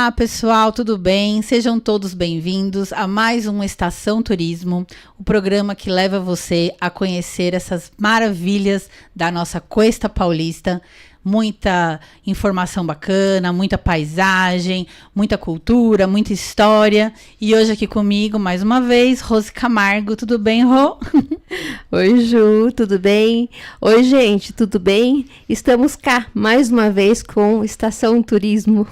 Olá, pessoal, tudo bem? Sejam todos bem-vindos a mais um Estação Turismo, o programa que leva você a conhecer essas maravilhas da nossa Costa Paulista. Muita informação bacana, muita paisagem, muita cultura, muita história. E hoje aqui comigo, mais uma vez, Rose Camargo. Tudo bem, Rô? Oi, Ju, tudo bem? Oi, gente, tudo bem? Estamos cá, mais uma vez, com Estação Turismo.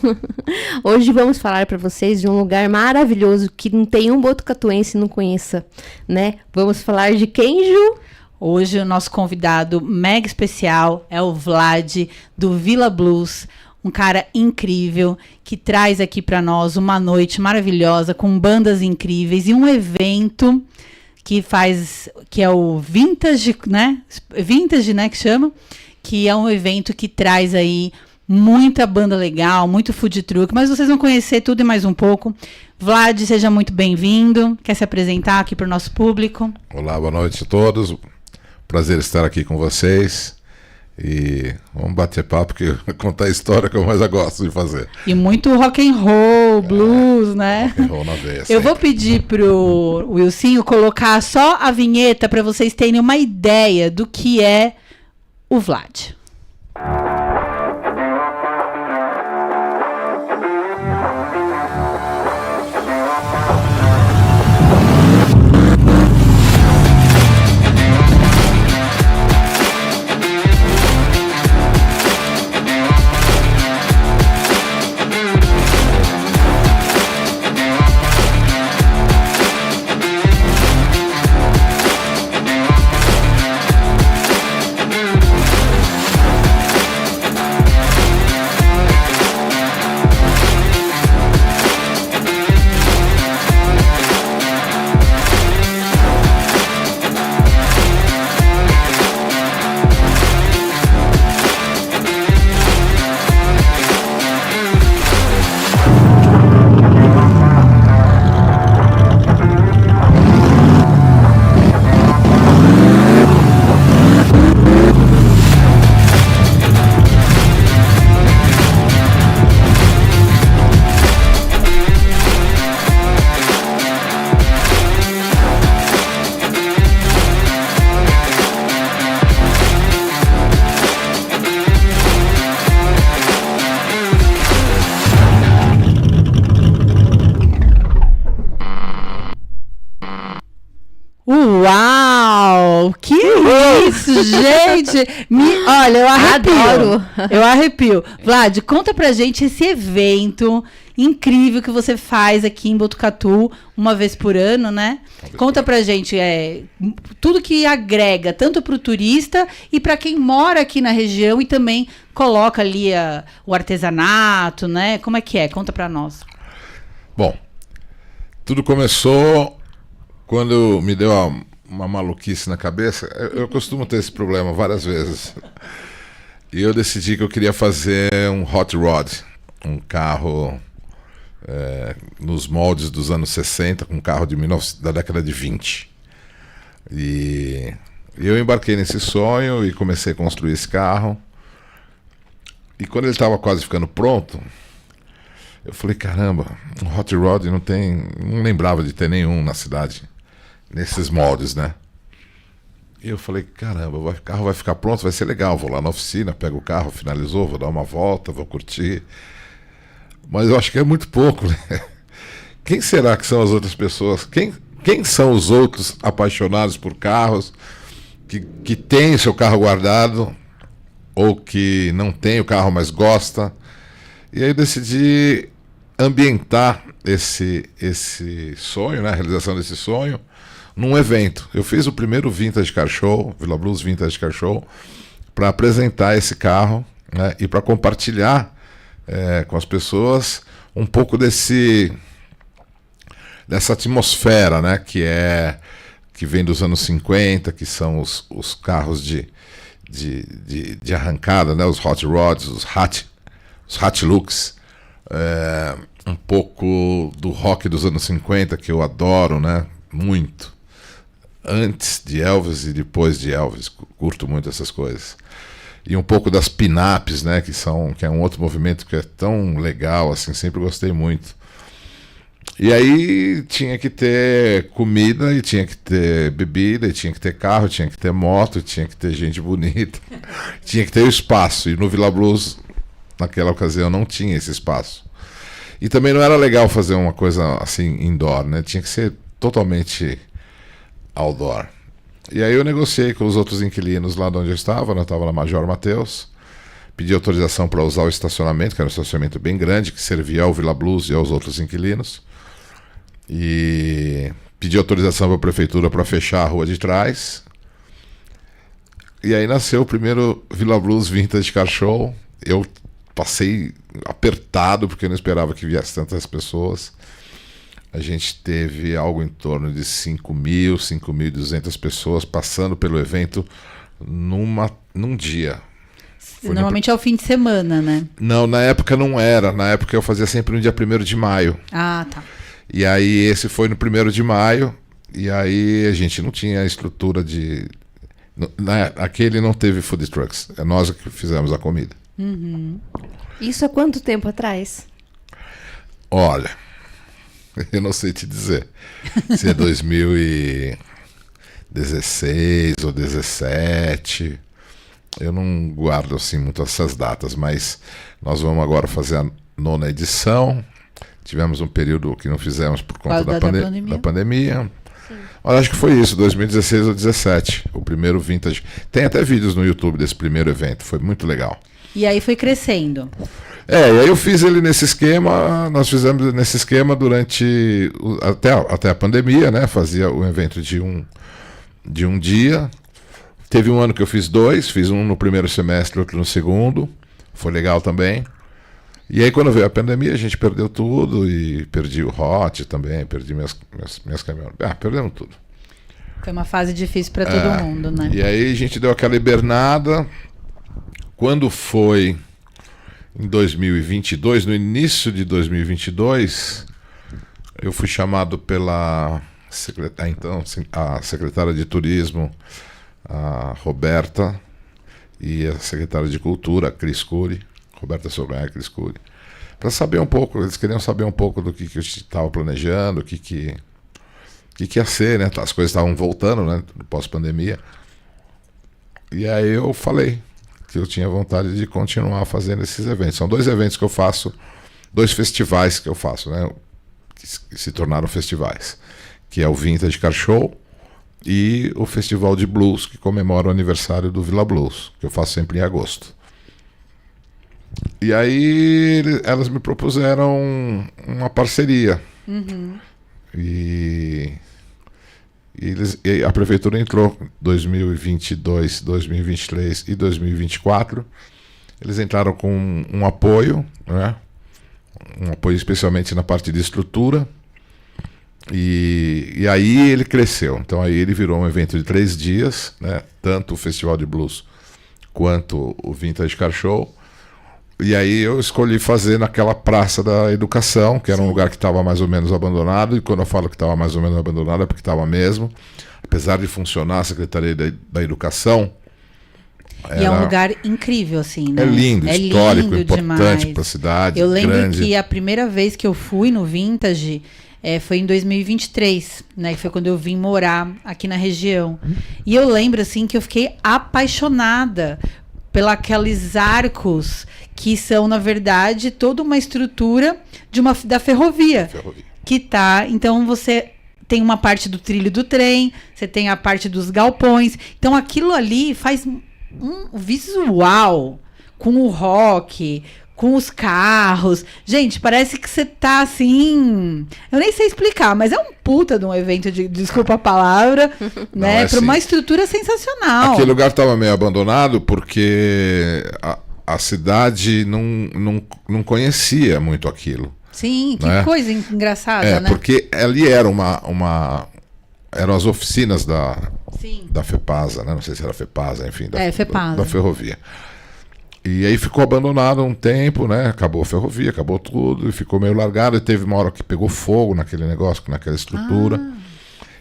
Hoje vamos falar para vocês de um lugar maravilhoso que não tem um botucatuense não conheça, né? Vamos falar de quem, Ju? Hoje o nosso convidado mega especial é o Vlad, do Vila Blues, um cara incrível que traz aqui para nós uma noite maravilhosa com bandas incríveis e um evento que é o Vintage, né? Vintage, né, que chama, que é um evento que traz aí muita banda legal, muito food truck, mas vocês vão conhecer tudo e mais um pouco. Vlad, seja muito bem-vindo. Quer se apresentar aqui para o nosso público? Olá, boa noite a todos. Prazer estar aqui com vocês e vamos bater papo, porque contar a história que eu mais gosto de fazer. E muito rock and roll, blues, né? Rock and roll na veia. Eu vou pedir pro Wilsinho colocar só a vinheta para vocês terem uma ideia do que é o Vlad. Uau! Que isso, gente! Olha, eu arrepio. Adoro. Eu arrepio. Vlad, conta pra gente esse evento incrível que você faz aqui em Botucatu, uma vez por ano, né? Conta pra gente tudo que agrega, tanto pro turista e pra quem mora aqui na região e também coloca ali o artesanato, né? Como é que é? Conta pra nós. Bom, tudo começou quando me deu uma maluquice na cabeça. Eu costumo ter esse problema várias vezes. E eu decidi que eu queria fazer um hot rod, um carro nos moldes dos anos 60, com um carro da década de 20. E eu embarquei nesse sonho e comecei a construir esse carro. E quando ele estava quase ficando pronto, eu falei, caramba, um hot rod não lembrava de ter nenhum na cidade, nesses moldes, né? E eu falei, caramba, o carro vai ficar pronto, vai ser legal, vou lá na oficina, pego o carro, finalizou, vou dar uma volta, vou curtir. Mas eu acho que é muito pouco, né? Quem será que são as outras pessoas? Quem são os outros apaixonados por carros, que tem seu carro guardado, ou que não tem o carro, mas gosta? E aí eu decidi ambientar esse sonho, né, a realização desse sonho, num evento. Eu fiz o primeiro Vintage Car Show, Vila Blues Vintage Car Show, para apresentar esse carro, né, e para compartilhar com as pessoas um pouco dessa atmosfera, né, que vem dos anos 50, que são os carros de arrancada, né, os hot rods, os hot looks, um pouco do rock dos anos 50, que eu adoro, né, muito. Antes de Elvis e depois de Elvis, curto muito essas coisas. e um pouco das pin-ups, né, que é um outro movimento que é tão legal, assim, sempre gostei muito. E aí tinha que ter comida, e tinha que ter bebida, e tinha que ter carro, tinha que ter moto, tinha que ter gente bonita, tinha que ter o espaço. E no Villa Blues, naquela ocasião, não tinha esse espaço. E também não era legal fazer uma coisa assim indoor, né? Tinha que ser totalmente outdoor. E aí eu negociei com os outros inquilinos lá de onde eu estava na Major Mateus, pedi autorização para usar o estacionamento, que era um estacionamento bem grande, que servia ao Villa Blues e aos outros inquilinos. E pedi autorização para a prefeitura para fechar a rua de trás. E aí nasceu o primeiro Villa Blues Vintage Car Show. Eu passei apertado porque eu não esperava que viesse tantas pessoas. A gente teve algo em torno de 5.000, 5.200 pessoas passando pelo evento num dia. Normalmente é o fim de semana, né? Não, na época não era. Na época eu fazia sempre no dia 1º de maio. Ah, tá. E aí esse foi no 1º de maio, e aí a gente não tinha a estrutura de... Aquele não teve food trucks, é nós que fizemos a comida. Uhum. Isso há quanto tempo atrás? Olha, eu não sei te dizer se é 2016 ou 17, eu não guardo assim muito essas datas, mas nós vamos agora fazer a 9ª edição. Tivemos um período que não fizemos por conta da pandemia. Olha, acho que foi isso, 2016 ou 2017, o primeiro Vintage. Tem até vídeos no YouTube desse primeiro evento, foi muito legal. E aí foi crescendo. E aí eu fiz ele nesse esquema, nós fizemos nesse esquema durante, até a pandemia, né? Fazia o evento de um dia. Teve um ano que eu fiz 2, fiz um no primeiro semestre, outro no segundo, foi legal também. E aí quando veio a pandemia a gente perdeu tudo, e perdi o Hot também, perdi minhas caminhonetas, perdemos tudo. Foi uma fase difícil para todo mundo, né? E aí a gente deu aquela hibernada. Quando foi em 2022, no início de 2022, eu fui chamado pela a secretária de Turismo, a Roberta, e a secretária de Cultura, a Cris Cury, Roberta Sobranha, Cris Cury, para saber um pouco, eles queriam saber um pouco do que eu estava planejando, o que ia ser, né? As coisas estavam voltando, né? Pós-pandemia. E aí eu falei que eu tinha vontade de continuar fazendo esses eventos. São 2 eventos que eu faço, 2 festivais que eu faço, né? Que se tornaram festivais, que é o Vintage Car Show e o Festival de Blues, que comemora o aniversário do Villa Blues, que eu faço sempre em agosto. E aí elas me propuseram uma parceria. Uhum. E a prefeitura entrou em 2022, 2023 e 2024. Eles entraram com um apoio, né? Um apoio especialmente na parte de estrutura. E aí ele cresceu. Então aí ele virou um evento de 3 dias, né? Tanto o Festival de Blues quanto o Vintage Car Show. E aí eu escolhi fazer naquela Praça da Educação, que era um lugar que estava mais ou menos abandonado, e quando eu falo que estava mais ou menos abandonado é porque estava mesmo. Apesar de funcionar a Secretaria da Educação... E é um lugar incrível, assim, né? É lindo, histórico, lindo, importante para a cidade. Eu lembro grande. que a primeira vez que eu fui no Vintage foi em 2023, né? Que foi quando eu vim morar aqui na região. E eu lembro, assim, que eu fiquei apaixonada pelos arcos que são, na verdade, toda uma estrutura da ferrovia. Que tá... Então, você tem uma parte do trilho do trem, você tem a parte dos galpões. Então, aquilo ali faz um visual com o rock, com os carros. Gente, parece que você tá assim... Eu nem sei explicar, mas é um puta de um evento, desculpa a palavra, né? Para assim, uma estrutura sensacional. Aquele lugar estava meio abandonado porque a cidade não conhecia muito aquilo. Sim, que né? coisa engraçada, né? Porque ali era eram as oficinas da FEPASA, né? Não sei se era FEPASA, enfim, FEPASA. Da ferrovia. E aí ficou abandonado um tempo, né? Acabou a ferrovia, acabou tudo, e ficou meio largado, e teve uma hora que pegou fogo naquele negócio, naquela estrutura.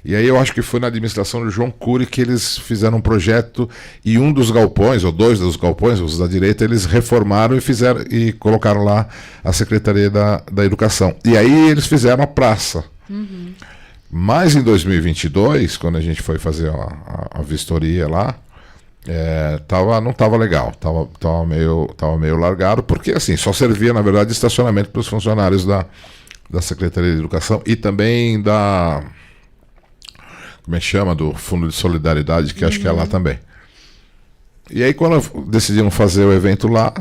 E aí eu acho que foi na administração do João Cury que eles fizeram um projeto e um dos galpões, ou dois dos galpões, os da direita, eles reformaram e colocaram lá a Secretaria da Educação. E aí eles fizeram a praça. Mas em 2022, quando a gente foi fazer a vistoria lá, não estava legal, tava meio largado, porque assim, só servia, na verdade, de estacionamento para os funcionários da Secretaria de Educação e também como é que chama? Do Fundo de Solidariedade, que acho que é lá também. E aí quando decidiram fazer o evento lá,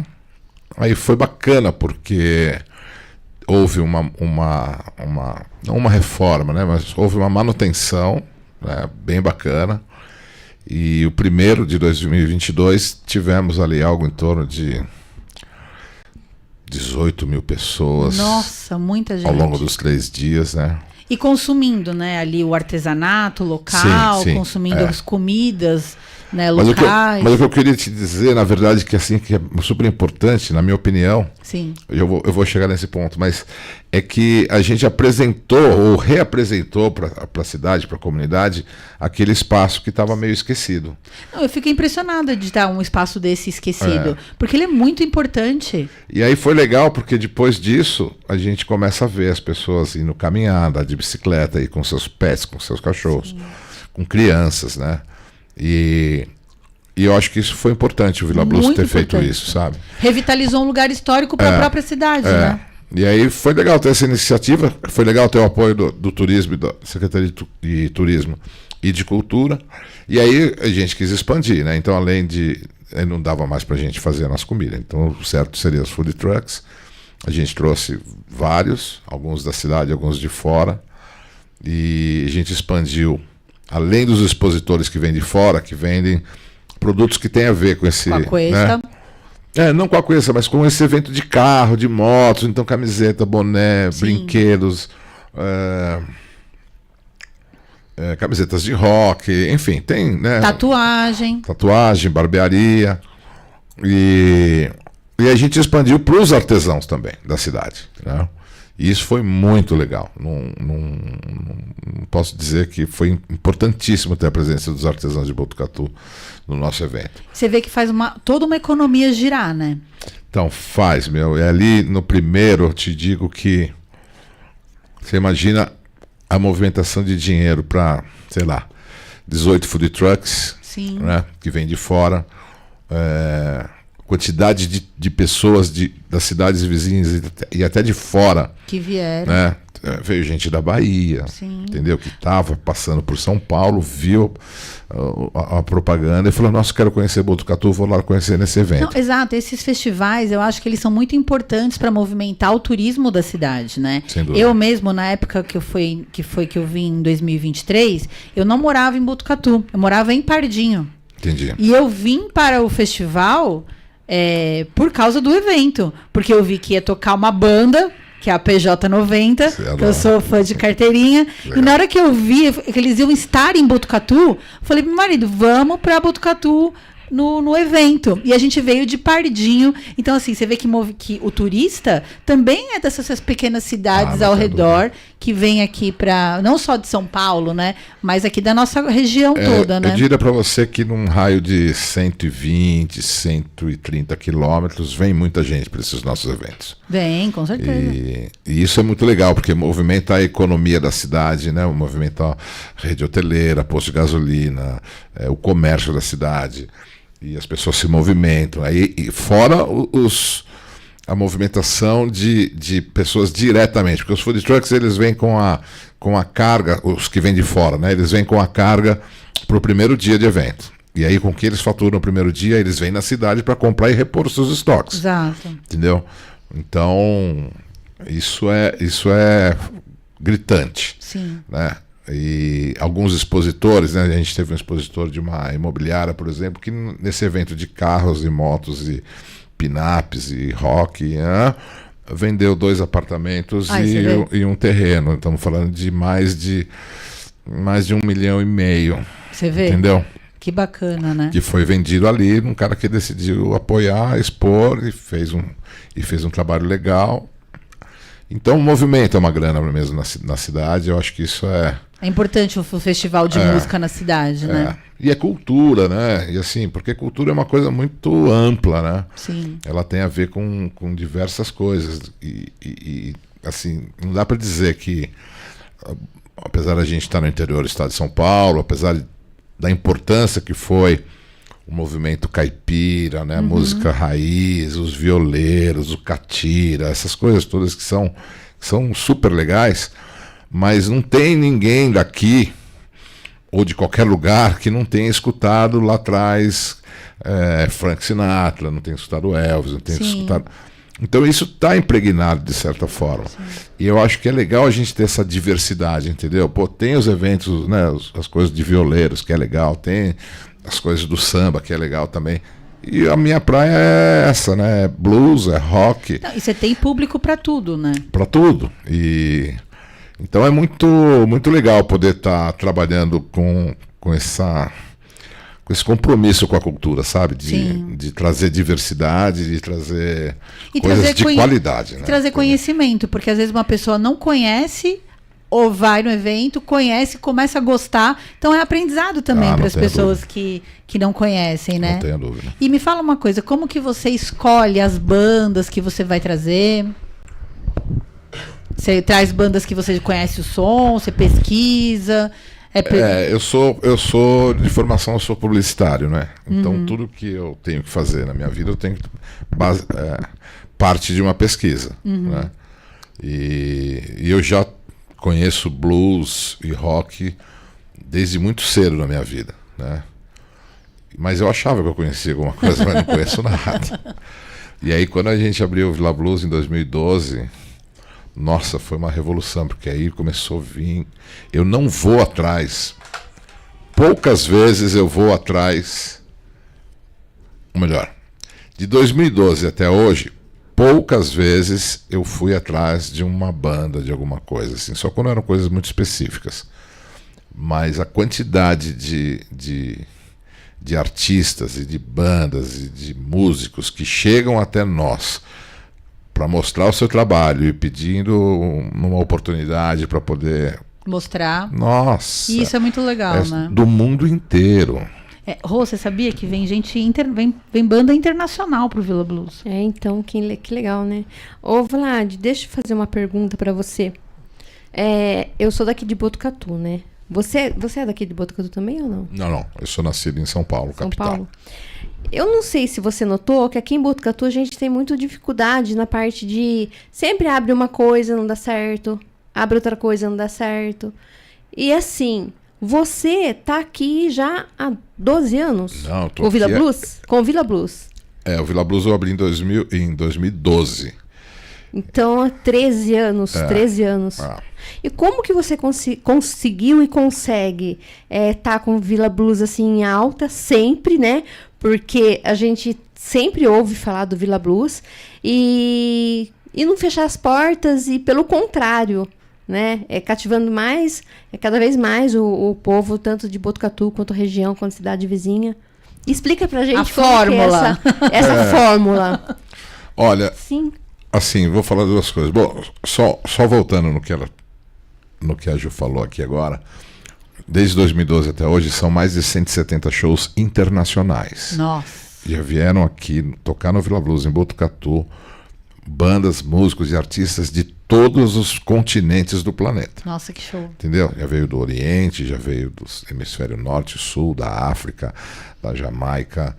aí foi bacana, porque houve não uma reforma, né, mas houve uma manutenção, né, bem bacana. E o primeiro de 2022 tivemos ali algo em torno de 18 mil pessoas. Nossa, muita gente. Ao longo dos 3 dias, né? E consumindo, né, ali o artesanato local, sim, consumindo as comidas, né, Mas locais. o que eu queria te dizer, na verdade, que assim, que é super importante, na minha opinião, Sim. eu vou chegar nesse ponto, mas é que a gente apresentou ou reapresentou para a cidade, para a comunidade, aquele espaço que estava meio esquecido. Não, eu fiquei impressionada de estar um espaço desse esquecido, porque ele é muito importante. E aí foi legal, porque depois disso, a gente começa a ver as pessoas indo caminhar, andar de bicicleta, aí com seus pets, com seus cachorros, com crianças, né? E eu acho que isso foi importante, o Vila Blues ter feito isso, sabe? Revitalizou um lugar histórico para a própria cidade, né? E aí foi legal ter essa iniciativa, foi legal ter o apoio do turismo, da Secretaria de Turismo e de Cultura. E aí a gente quis expandir, né? Então, além de... não dava mais pra gente fazer a nossa comida. Então, o certo seria os food trucks. A gente trouxe vários, alguns da cidade, alguns de fora. E a gente expandiu, além dos expositores que vêm de fora, que vendem produtos que têm a ver com esse... Com a Cuesta. Né? Não com a Cuesta, mas com esse evento de carro, de motos, então camiseta, boné, brinquedos, camisetas de rock, enfim, tem, né? Tatuagem, barbearia. E a gente expandiu para os artesãos também da cidade, né? E isso foi muito legal. Não posso dizer que foi importantíssimo ter a presença dos artesãos de Botucatu no nosso evento. Você vê que faz toda uma economia girar, né? Então faz, meu. E ali no primeiro eu te digo que você imagina a movimentação de dinheiro para, sei lá, 18 food trucks, né, que vem de fora, quantidade de pessoas das cidades vizinhas e até de fora que vieram, né? Veio gente da Bahia, entendeu? Que estava passando por São Paulo, viu a propaganda e falou: nossa, quero conhecer Botucatu, vou lá conhecer nesse evento. Não, exato, esses festivais eu acho que eles são muito importantes para movimentar o turismo da cidade, né? Sem dúvida. Eu mesmo, na época que eu vim em 2023, eu não morava em Botucatu, eu morava em Pardinho. Entendi. E eu vim para o festival por causa do evento, porque eu vi que ia tocar uma banda, que é a PJ90, que eu sou fã de carteirinha. Legal. E na hora que eu vi que eles iam estar em Botucatu, falei pro meu marido, vamos para Botucatu no evento. E a gente veio de Pardinho. Então, assim, você vê que o turista também é dessas pequenas cidades ao redor, que vem aqui para, não só de São Paulo, né? Mas aqui da nossa região toda, né? Eu diria para você que num raio de 120, 130 quilômetros, vem muita gente para esses nossos eventos. Vem, com certeza. E isso é muito legal, porque movimenta a economia da cidade, né? Movimenta a rede hoteleira, posto de gasolina, o comércio da cidade. E as pessoas se movimentam. Aí, fora a movimentação de pessoas diretamente. Porque os food trucks, eles vêm com a carga, os que vêm de fora, né? Eles vêm com a carga para o primeiro dia de evento. E aí, com o que eles faturam no primeiro dia, eles vêm na cidade para comprar e repor os seus estoques. Exato. Entendeu? Então, isso é gritante. Sim. Né? E alguns expositores, né? A gente teve um expositor de uma imobiliária, por exemplo, que nesse evento de carros e motos e pin-ups e rock, vendeu 2 apartamentos e um terreno. Estamos falando de mais de 1,5 milhão. Você vê? Entendeu? Que bacana, né? Que foi vendido ali num cara que decidiu apoiar, expor e fez um trabalho legal. Então o movimento é uma grana mesmo na cidade. Eu acho que isso É importante o festival de música na cidade, né? E é cultura, né? E assim, porque cultura é uma coisa muito ampla, né? Sim. Ela tem a ver com diversas coisas. E assim, não dá para dizer que, apesar da gente estar no interior do estado de São Paulo, apesar da importância que foi o movimento caipira, né? A música raiz, os violeiros, o catira, essas coisas todas que são super legais, mas não tem ninguém daqui ou de qualquer lugar que não tenha escutado lá atrás Frank Sinatra, não tenha escutado Elvis, não tenha escutado... Então isso está impregnado de certa forma. Sim. E eu acho que é legal a gente ter essa diversidade, entendeu? Pô, tem os eventos, né, as coisas de violeiros, que é legal, tem as coisas do samba, que é legal também. E a minha praia é essa, né? É blues, é rock. Não, e você tem público para tudo, né? Para tudo. E então é muito, muito legal poder estar trabalhando com esse compromisso com a cultura, sabe? De trazer diversidade, de trazer coisas de qualidade. Né? Trazer conhecimento, porque às vezes uma pessoa não conhece ou vai no evento, conhece, começa a gostar. Então é aprendizado também para as pessoas que não conhecem, né? Não tenho dúvida. E me fala uma coisa, como que você escolhe as bandas que você vai trazer? Você traz bandas que você conhece o som, você pesquisa... eu sou de formação, eu sou publicitário, né? Então tudo que eu tenho que fazer na minha vida eu tenho que parte de uma pesquisa, né? E eu já conheço blues e rock desde muito cedo na minha vida, né? Mas eu achava que eu conhecia alguma coisa, mas não conheço nada. E aí quando a gente abriu o Vila Blues em 2012, nossa, foi uma revolução, porque aí começou a vir. Eu não vou atrás. Poucas vezes eu vou atrás. Ou melhor, de 2012 até hoje, poucas vezes eu fui atrás de uma banda, de alguma coisa, assim, só quando eram coisas muito específicas. Mas a quantidade de artistas e de bandas e de músicos que chegam até nós para mostrar o seu trabalho e pedindo uma oportunidade para poder mostrar. Nossa! E isso é muito legal, né? Do mundo inteiro. Rô, você sabia que vem gente vem banda internacional pro Vila Blues? Então, que legal, né? Ô, Vlad, deixa eu fazer uma pergunta para você. Eu sou daqui de Botucatu, né? Você é daqui de Botucatu também ou não? Não. Eu sou nascido em São Paulo, capital. São Paulo. Eu não sei se você notou que aqui em Botucatu a gente tem muita dificuldade na parte de... Sempre abre uma coisa, não dá certo. Abre outra coisa, não dá certo. E assim, você tá aqui já há 12 anos? Não, tô com o Vila aqui Blues? Com o Vila Blues. O Vila Blues eu abri em 2012. Então, há 13 anos. 13 anos. E como que você conseguiu e consegue tá com o Vila Blues assim em alta, sempre, né? Porque a gente sempre ouve falar do Vila Blues e não fechar as portas e, pelo contrário, né? Cativando mais, cada vez mais o povo, tanto de Botucatu quanto região, quanto cidade vizinha. Explica pra gente a fórmula. Essa fórmula. Olha, sim. Assim, vou falar duas coisas. Bom, só voltando no que a Ju falou aqui agora, desde 2012 até hoje são mais de 170 shows internacionais. Nossa. Já vieram aqui tocar no Vila Blues em Botucatu bandas, músicos e artistas de todos os continentes do planeta. Nossa, que show. Entendeu? Já veio do Oriente, já veio do Hemisfério Norte, Sul, da África, da Jamaica,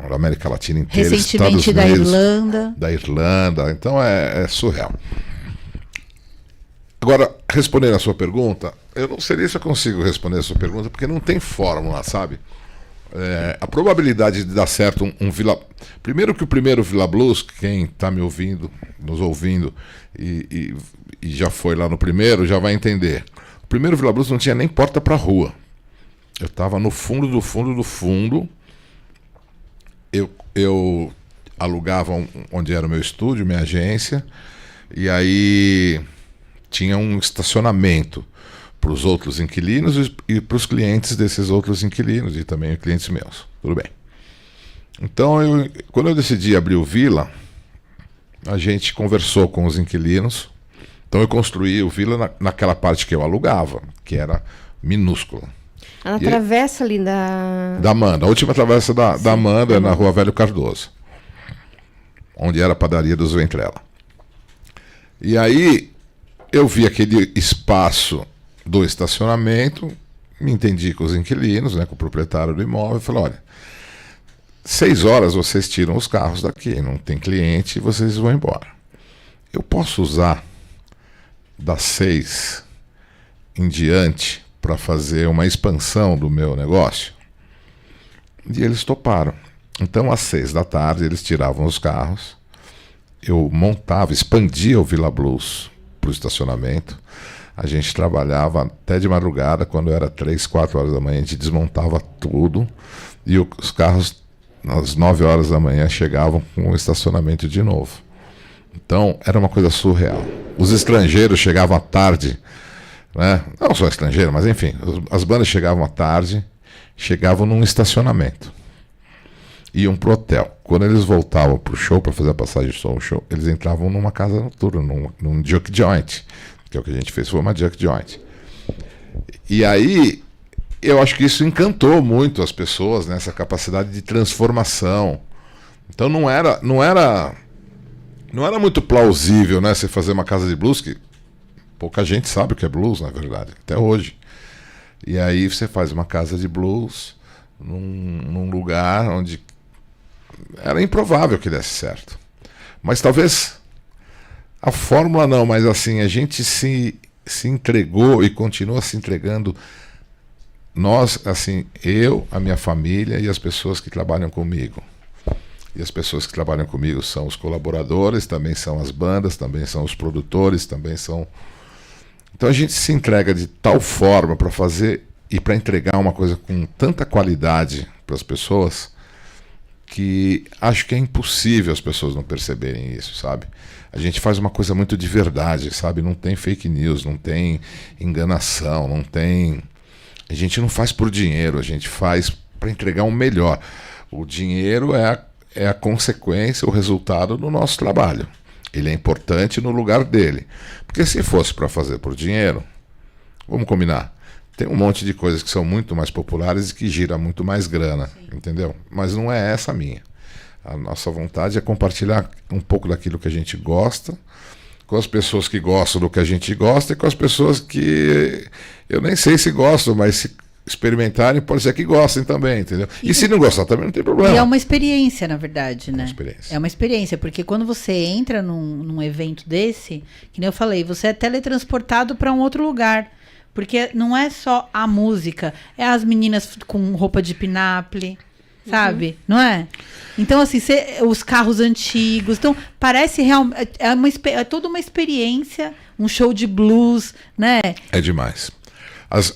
da América Latina inteira, recentemente Estados da Unidos, Irlanda. Da Irlanda, então é surreal. Agora, respondendo a sua pergunta, eu não sei se eu consigo responder a sua pergunta, porque não tem fórmula, sabe? A probabilidade de dar certo um Vila... Primeiro que o primeiro Vila Blues, quem está me ouvindo, nos ouvindo, e já foi lá no primeiro, já vai entender. O primeiro Vila Blues não tinha nem porta para rua. Eu estava no fundo do fundo do fundo. Eu alugava onde era o meu estúdio, minha agência, e aí tinha um estacionamento para os outros inquilinos e para os clientes desses outros inquilinos e também clientes meus. Tudo bem. Então, quando eu decidi abrir o Vila, a gente conversou com os inquilinos Então eu construí o Vila naquela parte que eu alugava, que era minúscula. Na travessa ali da Amanda, a última travessa da Amanda, na Rua Velho Cardoso, onde era a padaria dos Ventrela. E aí eu vi aquele espaço do estacionamento, me entendi com os inquilinos, né, com o proprietário do imóvel, e falei, olha, 6 horas vocês tiram os carros daqui, não tem cliente e vocês vão embora. Eu posso usar das 6 em diante para fazer uma expansão do meu negócio? E eles toparam. Então, às 6 da tarde, eles tiravam os carros, eu montava, expandia o Vila Blues para o estacionamento, a gente trabalhava até de madrugada, quando era 3, 4 horas da manhã, a gente desmontava tudo, e os carros, às 9 horas da manhã, chegavam com o estacionamento de novo. Então, era uma coisa surreal. Os estrangeiros chegavam à tarde, né? Não só estrangeiro, mas enfim, as bandas chegavam à tarde, chegavam num estacionamento, iam pro hotel. Quando eles voltavam pro show, para fazer a passagem de som, show, eles entravam numa casa noturna, num juke joint, que é o que a gente fez, foi uma juke joint. E aí, eu acho que isso encantou muito as pessoas, né, essa capacidade de transformação. Então não era muito plausível, né, você fazer uma casa de blues, que pouca gente sabe o que é blues, na verdade, até hoje. E aí você faz uma casa de blues num lugar onde era improvável que desse certo. Mas talvez a fórmula não, mas assim, a gente se entregou e continua se entregando. Nós, assim, eu, a minha família e as pessoas que trabalham comigo. E as pessoas que trabalham comigo são os colaboradores, também são as bandas, também são os produtores, também são... Então a gente se entrega de tal forma para fazer e para entregar uma coisa com tanta qualidade para as pessoas, que acho que é impossível as pessoas não perceberem isso, sabe? A gente faz uma coisa muito de verdade, sabe? Não tem fake news, não tem enganação, não tem... A gente não faz por dinheiro, a gente faz para entregar um melhor. O dinheiro é a consequência, o resultado do nosso trabalho. Ele é importante no lugar dele. Porque se fosse para fazer por dinheiro, vamos combinar, tem um monte de coisas que são muito mais populares e que gira muito mais grana, entendeu? Mas não é essa a minha. A nossa vontade é compartilhar um pouco daquilo que a gente gosta, com as pessoas que gostam do que a gente gosta e com as pessoas que eu nem sei se gostam, mas se experimentarem, pode ser que gostem também, entendeu? E se não gostar também não tem problema. E é uma experiência, na verdade, né? Experiência. É uma experiência, porque quando você entra num evento desse, que nem eu falei, você é teletransportado para um outro lugar. Porque não é só a música, é as meninas com roupa de pinaple, sabe? Não é? Então, assim, os carros antigos. Então, parece realmente. É toda uma experiência, um show de blues, né? É demais. As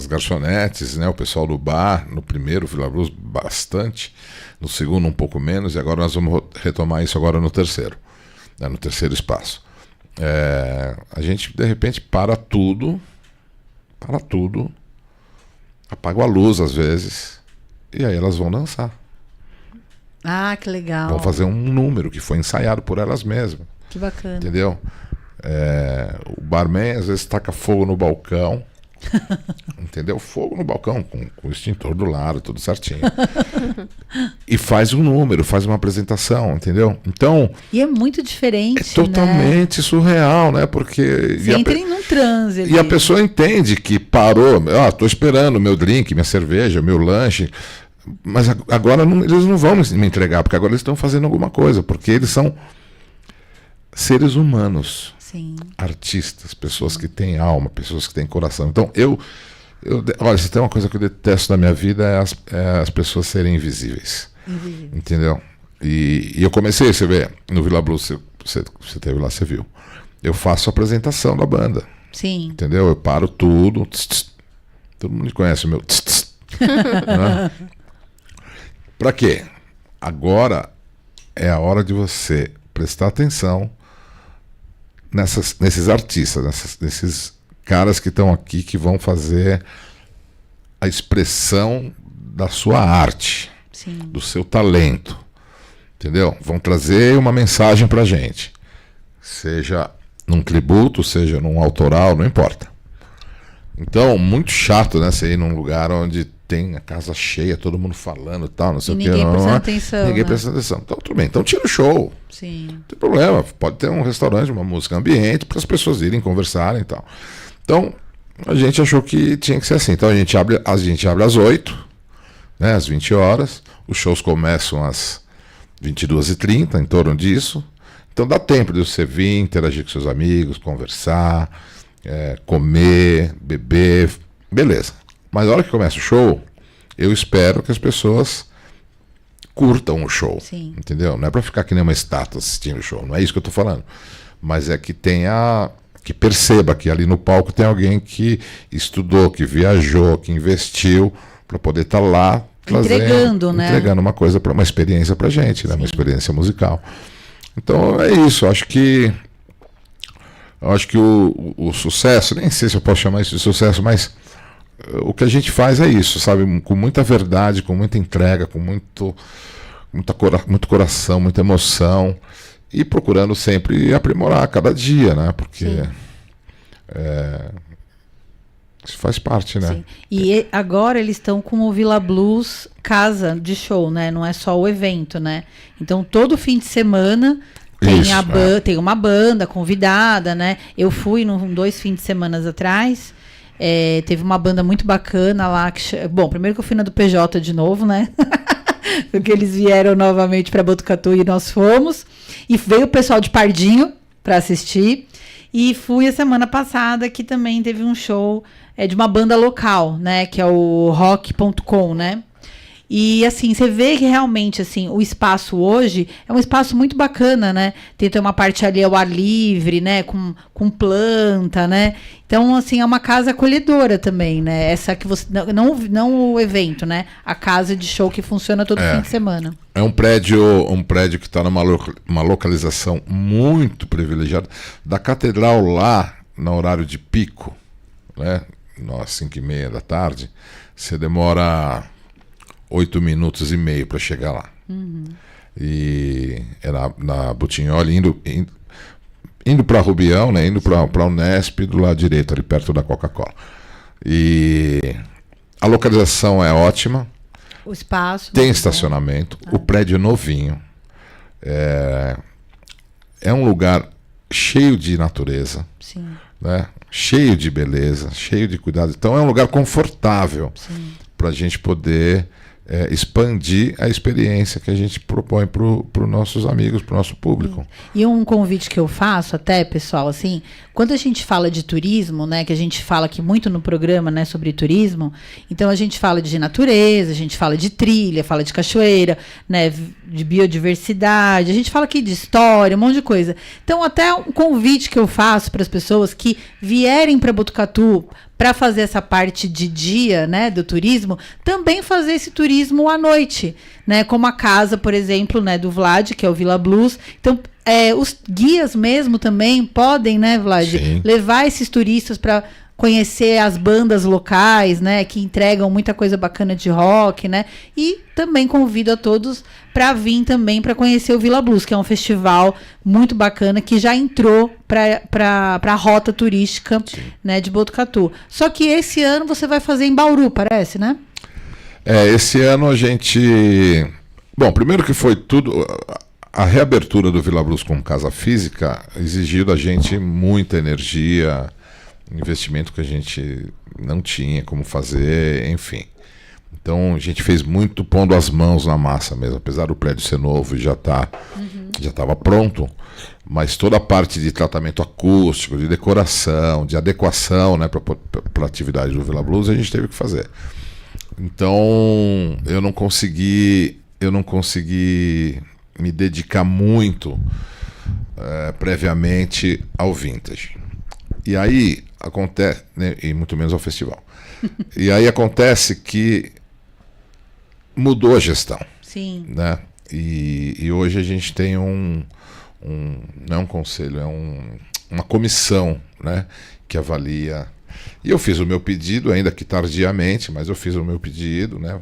garçonetes, né, o pessoal do bar, no primeiro Vila Blues, bastante. No segundo, um pouco menos. E agora nós vamos retomar isso agora no terceiro. Né, no terceiro espaço. A gente de repente para tudo, apaga a luz às vezes, e aí elas vão dançar. Ah, que legal. Vão fazer um número que foi ensaiado por elas mesmas. Que bacana. Entendeu? O barman às vezes taca fogo no balcão. Entendeu? Fogo no balcão, com o extintor do lado, tudo certinho. E faz um número, faz uma apresentação, entendeu? Então. E é muito diferente. É totalmente surreal, né? Porque. Você entra em um transe ali. E a pessoa entende que parou. Estou esperando o meu drink, minha cerveja, meu lanche. Mas agora eles não vão me entregar, porque agora eles estão fazendo alguma coisa, porque eles são seres humanos. Sim. Artistas, pessoas que têm alma, pessoas que têm coração. Então, olha, se tem uma coisa que eu detesto na minha vida é as pessoas serem invisíveis. Entendeu? E eu comecei, você vê, no Vila Blues, você teve lá, você viu. Eu faço a apresentação da banda. Sim. Entendeu? Eu paro tudo. Todo mundo conhece o meu. Né? Pra quê? Agora é a hora de você prestar atenção nesses artistas, nesses caras que estão aqui, que vão fazer a expressão da sua arte. Sim. Do seu talento, entendeu? Vão trazer uma mensagem pra gente. Seja num tributo, seja num autoral, não importa. Então, muito chato, né? Você ir num lugar onde tem a casa cheia, todo mundo falando e tal, não sei o que. Ninguém prestando atenção. Ninguém né? prestando atenção. Então, tudo bem. Então, tira o show. Sim. Não tem problema. Pode ter um restaurante, uma música ambiente, para as pessoas irem conversarem e tal. Então, a gente achou que tinha que ser assim. Então, a gente abre às 8, né? Às 20 horas. Os shows começam às 22h30, em torno disso. Então, dá tempo de você vir, interagir com seus amigos, conversar, comer, beber, beleza. Mas na hora que começa o show, eu espero que as pessoas curtam o show. Sim. Entendeu? Não é pra ficar que nem uma estátua assistindo o show, não é isso que eu tô falando. Mas é que que perceba que ali no palco tem alguém que estudou, que viajou, que investiu para poder estar lá entregando uma coisa, uma experiência pra gente, né? Uma experiência musical. Então é isso, eu acho que o sucesso, nem sei se eu posso chamar isso de sucesso, mas o que a gente faz é isso, sabe? Com muita verdade, com muita entrega, com muito coração, muita emoção, e procurando sempre aprimorar cada dia, né? Porque isso faz parte, né? Sim. E agora eles estão com o Villa Blues casa de show, né? Não é só o evento, né? Então todo fim de semana tem uma banda convidada, né? Eu fui 2 fins de semana atrás. Teve uma banda muito bacana lá. Bom, primeiro que eu fui na do PJ de novo, né? Porque eles vieram novamente para Botucatu e nós fomos. E veio o pessoal de Pardinho para assistir. E fui a semana passada que também teve um show de uma banda local, né? Que é o rock.com, né? E assim, você vê que realmente assim, o espaço hoje é um espaço muito bacana, né? Tem uma parte ali ao ar livre, né? Com planta, né? Então, assim, é uma casa acolhedora também, né? Essa que você. Não o evento, né? A casa de show que funciona todo fim de semana. É um prédio que está numa localização muito privilegiada. Da catedral lá, no horário de pico, né? Às 5h30 da tarde, você demora 8 minutos e meio para chegar lá. Uhum. E é na Butignolli, indo para Rubião, né? Indo para a Unesp, do lado direito, ali perto da Coca-Cola. E a localização é ótima. O espaço. Tem estacionamento. O prédio é novinho. É um lugar cheio de natureza. Sim. Né? Cheio de beleza, cheio de cuidado. Então é um lugar confortável para a gente poder expandir a experiência que a gente propõe para os nossos amigos, para o nosso público. E um convite que eu faço até, pessoal, assim, quando a gente fala de turismo, né, que a gente fala aqui muito no programa, né, sobre turismo, então a gente fala de natureza, a gente fala de trilha, fala de cachoeira, né, de biodiversidade, a gente fala aqui de história, um monte de coisa. Então até um convite que eu faço para as pessoas que vierem para Botucatu para fazer essa parte de dia, né, do turismo, também fazer esse turismo à noite, né, como a casa, por exemplo, né, do Vlad, que é o Villa Blues. Então, os guias mesmo também podem, né, Vlad, levar esses turistas para conhecer as bandas locais, né, que entregam muita coisa bacana de rock, né, e também convido a todos para vir também para conhecer o Villa Blues, que é um festival muito bacana que já entrou para a rota turística, né, de Botucatu. Só que esse ano você vai fazer em Bauru, parece, né? Esse ano a gente... Bom, primeiro que foi tudo... A reabertura do Villa Blues como casa física exigiu da gente muita energia, investimento que a gente não tinha como fazer, enfim. Então a gente fez muito pondo as mãos na massa mesmo, apesar do prédio ser novo e já estava pronto, mas toda a parte de tratamento acústico, de decoração, de adequação, né, para a atividade do Villa Blues a gente teve que fazer. Então eu não consegui me dedicar muito previamente ao vintage. E aí acontece, né, e muito menos ao festival. E aí acontece que mudou a gestão. Sim. Né? E hoje a gente tem não é um conselho, uma comissão, né, que avalia. E eu fiz o meu pedido, ainda que tardiamente, mas eu fiz o meu pedido, né,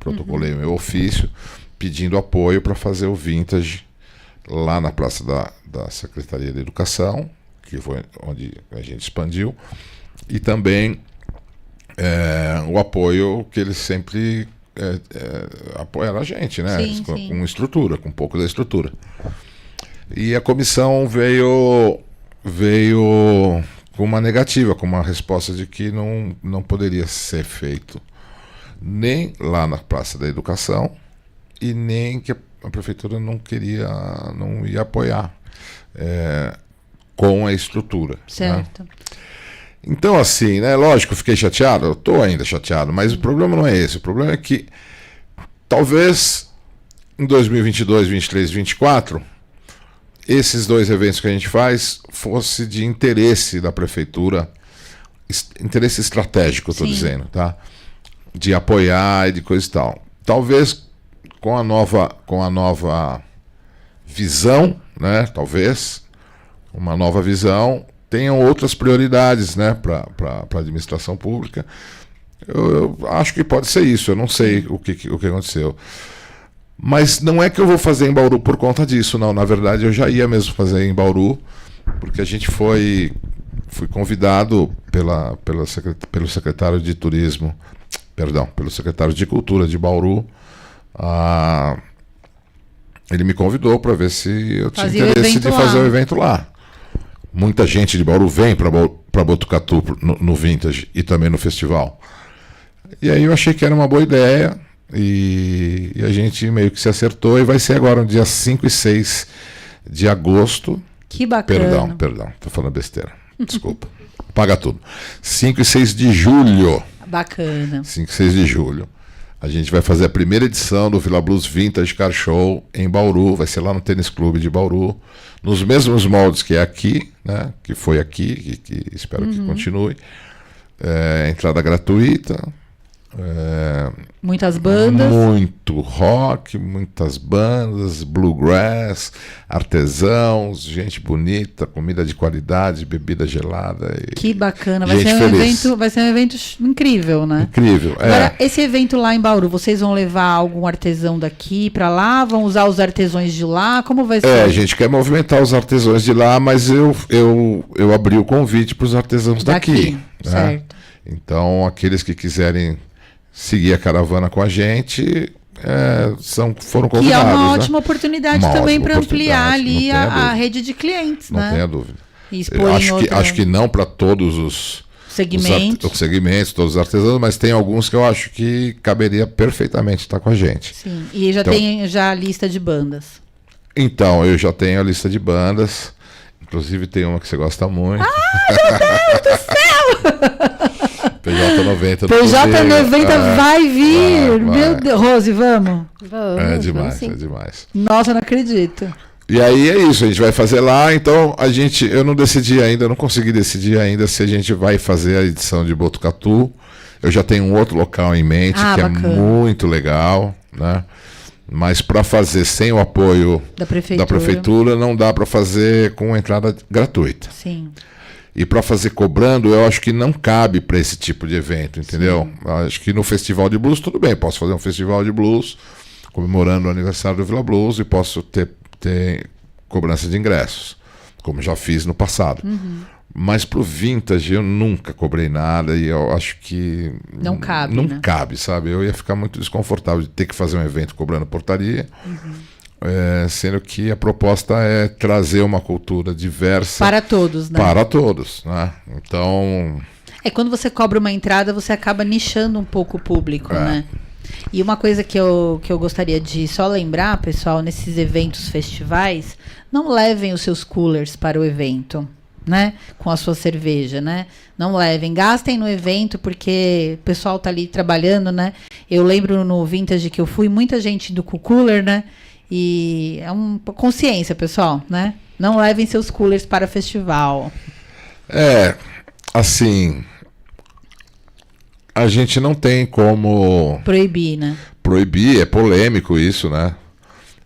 protocolei o meu ofício, pedindo apoio para fazer o vintage lá na Praça da Secretaria de Educação, que foi onde a gente expandiu, e também o apoio que eles sempre apoiaram a gente, né? Sim, sim. Com estrutura, com um pouco da estrutura. E a comissão veio com uma negativa, com uma resposta de que não poderia ser feito nem lá na Praça da Educação e nem que a prefeitura não ia apoiar com a estrutura. Certo. Né? Então, assim, né? Lógico, eu fiquei chateado, eu estou ainda chateado, mas o problema não é esse. O problema é que talvez em 2022, 2023, 2024, esses 2 eventos que a gente faz fosse de interesse da prefeitura, interesse estratégico, estou dizendo, tá? De apoiar e de coisa e tal. Talvez com a nova visão, né? Talvez uma nova visão, tenham outras prioridades, né, para a administração pública. Eu acho que pode ser isso, eu não sei o que aconteceu. Mas não é que eu vou fazer em Bauru por conta disso, não. Na verdade, eu já ia mesmo fazer em Bauru, porque a gente fui convidado pelo secretário de Turismo, pelo secretário de Cultura de Bauru. Ele me convidou para ver se eu tinha interesse de fazer o evento lá. Muita gente de Bauru vem para Botucatu no Vintage e também no festival. E aí eu achei que era uma boa ideia e a gente meio que se acertou e vai ser agora no dia 5 e 6 de agosto. Que bacana. Perdão, tô falando besteira. Desculpa. Paga tudo. 5 e 6 de julho. Bacana. 5 e 6 de julho. A gente vai fazer a primeira edição do Vila Blues Vintage Car Show em Bauru, vai ser lá no Tênis Clube de Bauru, nos mesmos moldes que é aqui, né? Que foi aqui, que espero que continue. Entrada gratuita. Muitas bandas. Muito rock, muitas bandas, bluegrass, artesãos, gente bonita, comida de qualidade, bebida gelada. Que bacana, vai ser um evento incrível, né? Incrível. Agora, esse evento lá em Bauru, vocês vão levar algum artesão daqui para lá? Vão usar os artesãos de lá? Como vai ser? A gente quer movimentar os artesãos de lá, mas eu abri o convite para os artesãos daqui. Né? Certo. Então, aqueles que quiserem seguir a caravana com a gente foram convidados. Que é uma né? ótima oportunidade também para ampliar ali a rede de clientes, não né? Não tenha dúvida. E expor acho que não para todos os segmentos, todos os artesãos, mas tem alguns que eu acho que caberia perfeitamente estar com a gente. Sim, e tem a lista de bandas. Então, eu já tenho a lista de bandas, inclusive tem uma que você gosta muito. Meu Deus do céu! PJ90. PJ90 vai vir! Vai. Meu Deus, Rose, vamos? É demais. Nossa, não acredito. E aí é isso, a gente vai fazer lá, então eu não decidi ainda, não consegui decidir ainda se a gente vai fazer a edição de Botucatu. Eu já tenho um outro local em mente, que bacana. É muito legal, né? Mas para fazer sem o apoio da prefeitura não dá para fazer com entrada gratuita. Sim. E para fazer cobrando, eu acho que não cabe para esse tipo de evento, entendeu? Sim. Acho que no festival de blues, tudo bem, posso fazer um festival de blues comemorando o aniversário do Vila Blues e posso ter cobrança de ingressos, como já fiz no passado. Mas pro Vintage eu nunca cobrei nada e eu acho que não cabe, não cabe, sabe? Eu ia ficar muito desconfortável de ter que fazer um evento cobrando portaria. Sendo que a proposta é trazer uma cultura diversa para todos, né? Para todos, né? Então, quando você cobra uma entrada, você acaba nichando um pouco o público, né? E uma coisa que eu gostaria de só lembrar, pessoal, nesses eventos, festivais, não levem os seus coolers para o evento, né? Com a sua cerveja, né? Não levem, gastem no evento, porque o pessoal tá ali trabalhando, né? Eu lembro no Vintage que eu fui, muita gente do cooler, né? E é uma consciência, pessoal, né? Não levem seus coolers para festival. Assim, a gente não tem como proibir, né? Proibir, é polêmico isso, né?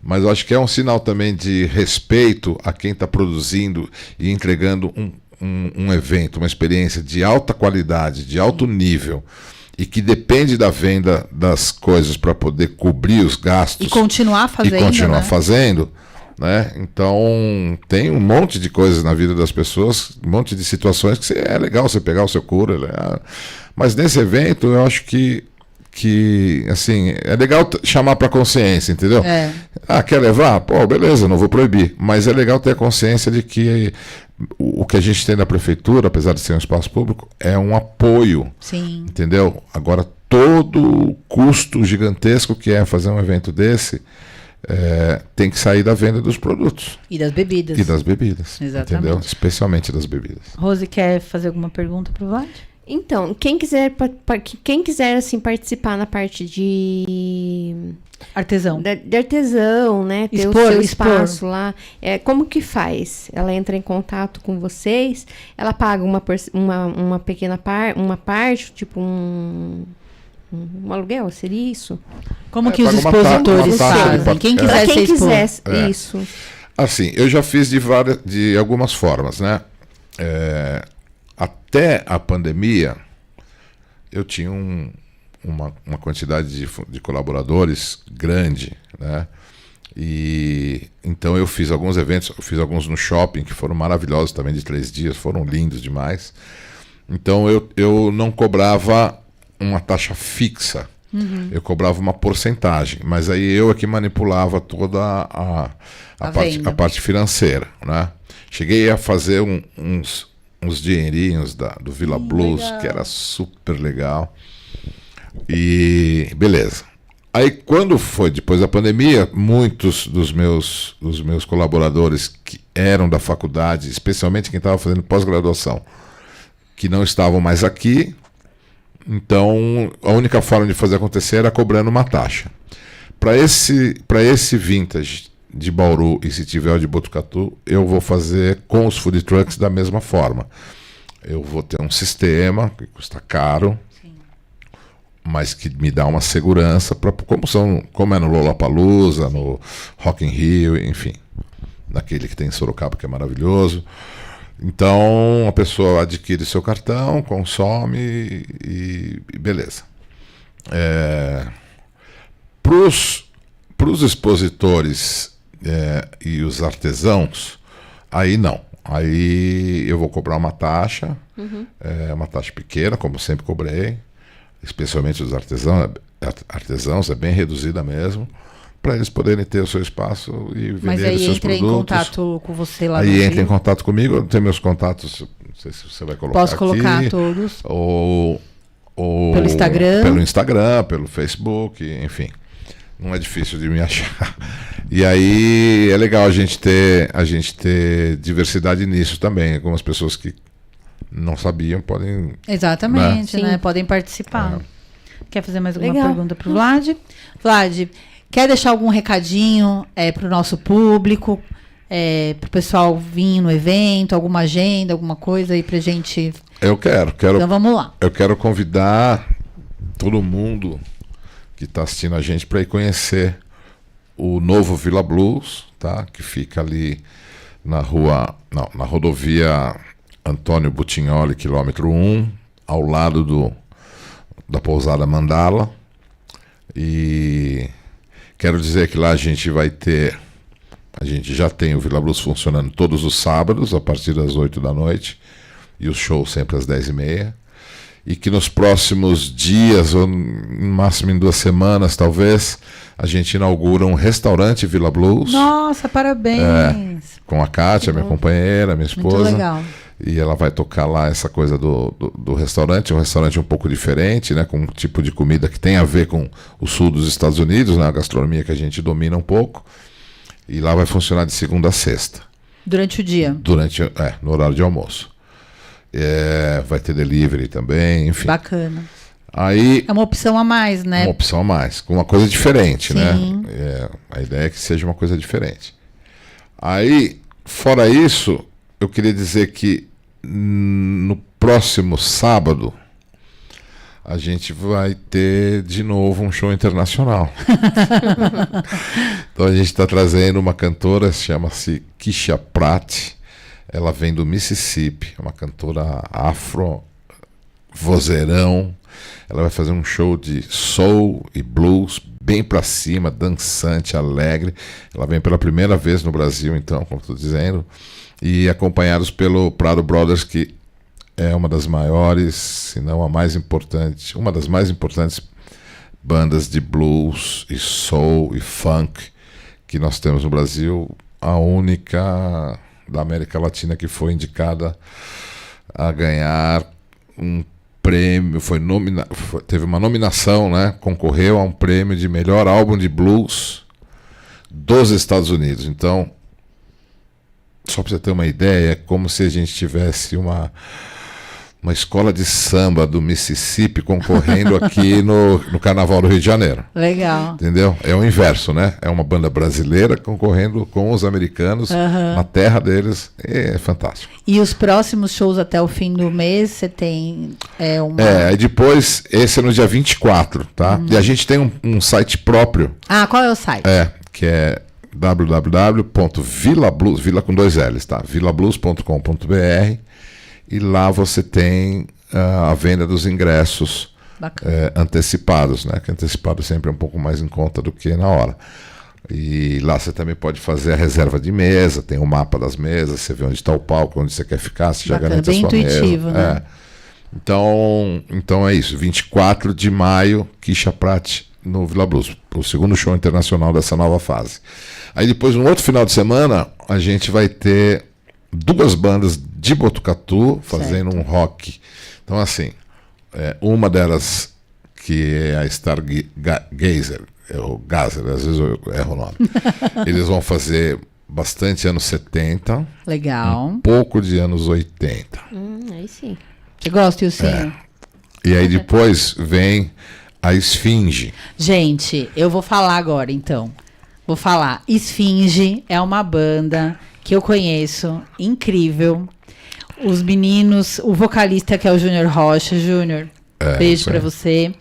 Mas eu acho que é um sinal também de respeito a quem está produzindo e entregando um evento, uma experiência de alta qualidade, de alto nível, e que depende da venda das coisas para poder cobrir os gastos e continuar fazendo, fazendo, né? Então tem um monte de coisas na vida das pessoas, um monte de situações que é legal você pegar o seu cura, mas nesse evento eu acho que assim, é legal chamar para consciência, entendeu? Quer levar? Pô, beleza, não vou proibir, mas é legal ter a consciência de que o que a gente tem na prefeitura, apesar de ser um espaço público, é um apoio. Sim. Entendeu? Agora, todo o custo gigantesco que é fazer um evento desse tem que sair da venda dos produtos. E das bebidas. Exatamente. Entendeu? Especialmente das bebidas. Rose, quer fazer alguma pergunta para o Vlad? Então, quem quiser assim, participar na parte de artesão, de artesão, né? Ter o seu espaço lá, como que faz? Ela entra em contato com vocês, ela paga uma pequena parte, tipo um aluguel, seria isso? Como que os expositores fazem? Quem quiser ser exposto. Isso. Assim, eu já fiz de algumas formas, né? Até a pandemia, eu tinha uma quantidade de colaboradores grande, né? E então eu fiz alguns eventos, eu fiz alguns no shopping que foram maravilhosos também, de 3 dias, foram lindos demais. Então eu não cobrava uma taxa fixa, eu cobrava uma porcentagem, mas aí eu é que manipulava toda a parte financeira, né? Cheguei a fazer uns dinheirinhos do Villa Blues, legal. Que era super legal. E beleza. Aí quando foi depois da pandemia, muitos dos meus colaboradores que eram da faculdade, especialmente quem estava fazendo pós-graduação, que não estavam mais aqui, então a única forma de fazer acontecer era cobrando uma taxa. Para esse vintage de Bauru e se tiver o de Botucatu, eu vou fazer com os food trucks da mesma forma. Eu vou ter um sistema que custa caro, sim, mas que me dá uma segurança, como é no Lollapalooza, no Rock in Rio, enfim, naquele que tem em Sorocaba, que é maravilhoso. Então a pessoa adquire seu cartão, consome e beleza. Para os expositores e os artesãos, aí não. Aí eu vou cobrar uma taxa, uma taxa pequena, como sempre cobrei, especialmente os artesãos, é bem reduzida mesmo, para eles poderem ter o seu espaço e vender os seus produtos. Mas aí entra em contato com você lá Aí entra em contato comigo, eu tenho meus contatos, não sei se você vai colocar aqui. Posso colocar todos. Ou pelo Instagram. Pelo Instagram, pelo Facebook, enfim. Não é difícil de me achar. E aí é legal a gente ter diversidade nisso também. Algumas pessoas que não sabiam podem... Exatamente, né? Podem participar. Quer fazer mais alguma pergunta para o Vlad? Vlad, quer deixar algum recadinho para o nosso público? Para o pessoal vir no evento? Alguma agenda, alguma coisa aí para gente... Eu quero. Então vamos lá. Eu quero convidar todo mundo que está assistindo a gente para ir conhecer o novo Villa Blues, tá? Que fica ali na rodovia Antônio Butignoli, quilômetro 1, ao lado da pousada Mandala. E quero dizer que lá a gente já tem o Villa Blues funcionando todos os sábados, a partir das 8 da noite, e os shows sempre às 10h30. E que nos próximos dias, ou no máximo em 2 semanas, talvez, a gente inaugura um restaurante Villa Blues. Nossa, parabéns! Com a Kátia, minha companheira, minha esposa. Muito legal. E ela vai tocar lá essa coisa do restaurante, um restaurante um pouco diferente, né, com um tipo de comida que tem a ver com o sul dos Estados Unidos, né, a gastronomia que a gente domina um pouco. E lá vai funcionar de segunda a sexta. Durante o dia? No horário de almoço. Vai ter delivery também, enfim. Bacana. Aí, é uma opção a mais, né? Uma opção a mais, com uma coisa diferente, sim, né? A ideia é que seja uma coisa diferente. Aí, fora isso, eu queria dizer que no próximo sábado a gente vai ter de novo um show internacional. Então a gente está trazendo uma cantora, chama-se Kisha Pratt. Ela vem do Mississippi, uma cantora afro, vozeirão, Ela vai fazer um show de soul e blues bem pra cima, dançante, alegre. Ela vem pela primeira vez no Brasil, então, como estou dizendo, e acompanhados pelo Prado Brothers, que é uma das maiores, se não a mais importante, uma das mais importantes bandas de blues e soul e funk que nós temos no Brasil, a única da América Latina que foi indicada a ganhar um prêmio, teve uma nominação, né? Concorreu a um prêmio de melhor álbum de blues dos Estados Unidos. Então, só para você ter uma ideia, é como se a gente tivesse uma escola de samba do Mississippi concorrendo aqui no Carnaval do Rio de Janeiro. Legal. Entendeu? É o inverso, né? É uma banda brasileira concorrendo com os americanos na terra deles. É fantástico. E os próximos shows até o fim do mês, você tem aí depois, esse é no dia 24, tá? E a gente tem um site próprio. Ah, qual é o site? Que é www.vilablues, Vila com 2 L's, tá? vilablues.com.br. E lá você tem a venda dos ingressos antecipados, né? Que antecipado sempre é um pouco mais em conta do que na hora. E lá você também pode fazer a reserva de mesa, tem o mapa das mesas, você vê onde está o palco, onde você quer ficar, você já garante a sua intuitivo, mesa. Né? Então é isso, 24 de maio, Kisha Pratt no Vila Blues, o segundo show internacional dessa nova fase. Aí depois, no outro final de semana, a gente vai ter 2 bandas de Botucatu fazendo um rock. Então, assim, uma delas, que é a Stargazer, o Gazer, às vezes eu erro o nome. Eles vão fazer bastante anos 70. Legal. Um pouco de anos 80. Aí sim. Você gosta, Ilcinho? E aí depois vem a Esfinge. Gente, eu vou falar agora, então. Vou falar. Esfinge é uma banda que eu conheço, incrível. Os meninos, o vocalista que é o Júnior Rocha. Júnior, beijo pra você.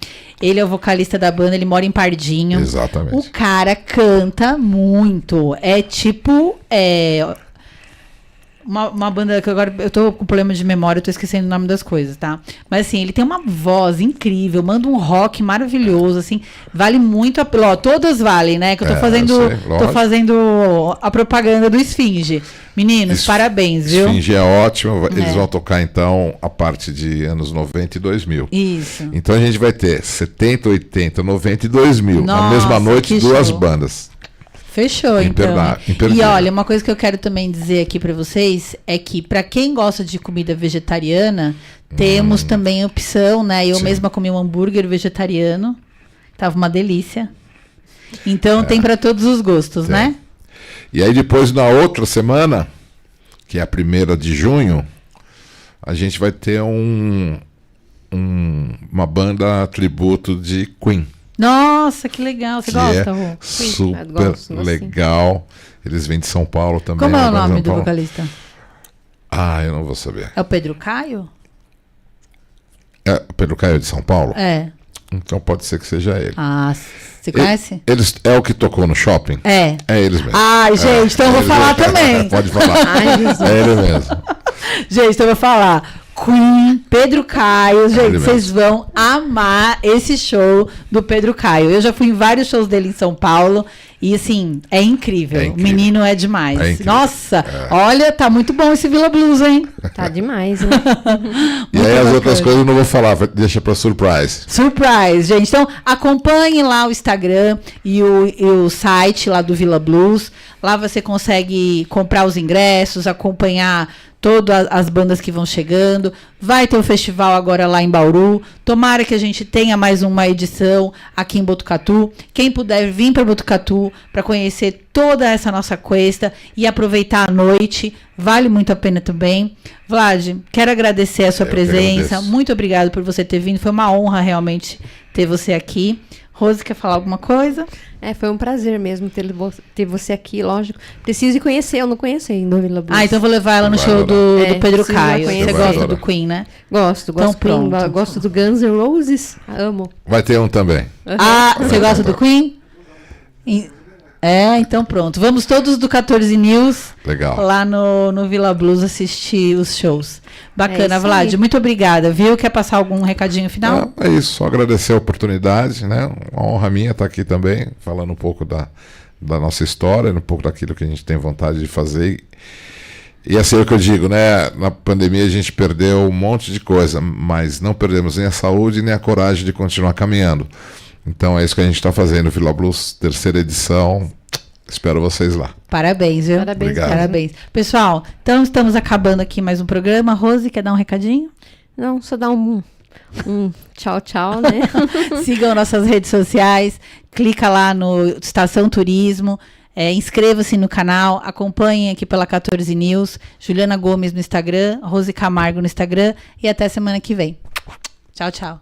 Ele é o vocalista da banda, ele mora em Pardinho. Exatamente. O cara canta muito. É tipo... Uma banda que agora eu tô com problema de memória, eu tô esquecendo o nome das coisas, tá? Mas assim, ele tem uma voz incrível, manda um rock maravilhoso, assim, vale muito a pena. Todas valem, né? Que eu tô fazendo a propaganda do Esfinge. Meninos, parabéns, viu? Esfinge é ótimo, eles vão tocar então a parte de anos 90 e 2000. Isso. Então a gente vai ter 70, 80, 90 e 2000. Nossa, na mesma noite, 2 bandas. Fechou, então. Imperdível. E olha, uma coisa que eu quero também dizer aqui pra vocês é que pra quem gosta de comida vegetariana, temos também opção, né? Eu mesma comi um hambúrguer vegetariano, tava uma delícia. Então tem pra todos os gostos, né? E aí depois, na outra semana, que é a 1ª de junho, a gente vai ter uma banda tributo de Queen. Nossa, que legal. Você gosta, Rô? Super legal. Eles vêm de São Paulo também. Como é o nome do vocalista? Eu não vou saber. É o Pedro Caio? É o Pedro Caio de São Paulo? É. Então pode ser que seja ele. Você conhece? É o que tocou no shopping? É. É eles mesmo. Gente, então eu vou falar também. Pode falar. É ele mesmo. Gente, então eu vou falar. Queen, Pedro Caio, gente, vocês vão amar esse show do Pedro Caio. Eu já fui em vários shows dele em São Paulo e, assim, é incrível. O menino é demais. Nossa, olha, tá muito bom esse Vila Blues, hein? Tá demais, né? E aí as outras coisas eu não vou falar, deixa pra surprise. Surprise, gente. Então, acompanhe lá o Instagram e o site lá do Vila Blues. Lá você consegue comprar os ingressos, acompanhar todas as bandas que vão chegando. Vai ter o festival agora lá em Bauru. Tomara que a gente tenha mais uma edição aqui em Botucatu. Quem puder vir para Botucatu para conhecer toda essa nossa questa e aproveitar a noite, vale muito a pena também. Vlad, quero agradecer a sua presença. Muito obrigado por você ter vindo. Foi uma honra realmente ter você aqui. Rose, quer falar alguma coisa? Foi um prazer mesmo ter você aqui, lógico. Preciso conhecer, eu não conheci ainda o Vila Blues. Então vou levar ela no show do Pedro Caio. Você gosta do Queen, né? Gosto Então, do Queen, gosto do Guns N' Roses, amo. Vai ter um também. Você gosta do Queen? Então pronto. Vamos todos do 14 News Legal. lá no Vila Blues assistir os shows. Bacana, isso Vlad. aí. Muito obrigada, viu? Quer passar algum recadinho final? É isso, só agradecer a oportunidade, né? Uma honra minha estar aqui também, falando um pouco da nossa história, um pouco daquilo que a gente tem vontade de fazer. E assim é o que eu digo, né? Na pandemia a gente perdeu um monte de coisa, mas não perdemos nem a saúde nem a coragem de continuar caminhando. Então é isso que a gente está fazendo, Vila Blues, 3ª edição. Espero vocês lá. Parabéns, viu? Parabéns. Obrigado. Parabéns. Pessoal, então estamos acabando aqui mais um programa. Rose, quer dar um recadinho? Não, só dar um tchau, tchau, né? Sigam nossas redes sociais, clica lá no Estação Turismo, inscreva-se no canal, acompanhem aqui pela 14 News, Juliana Gomes no Instagram, Rose Camargo no Instagram e até semana que vem. Tchau, tchau.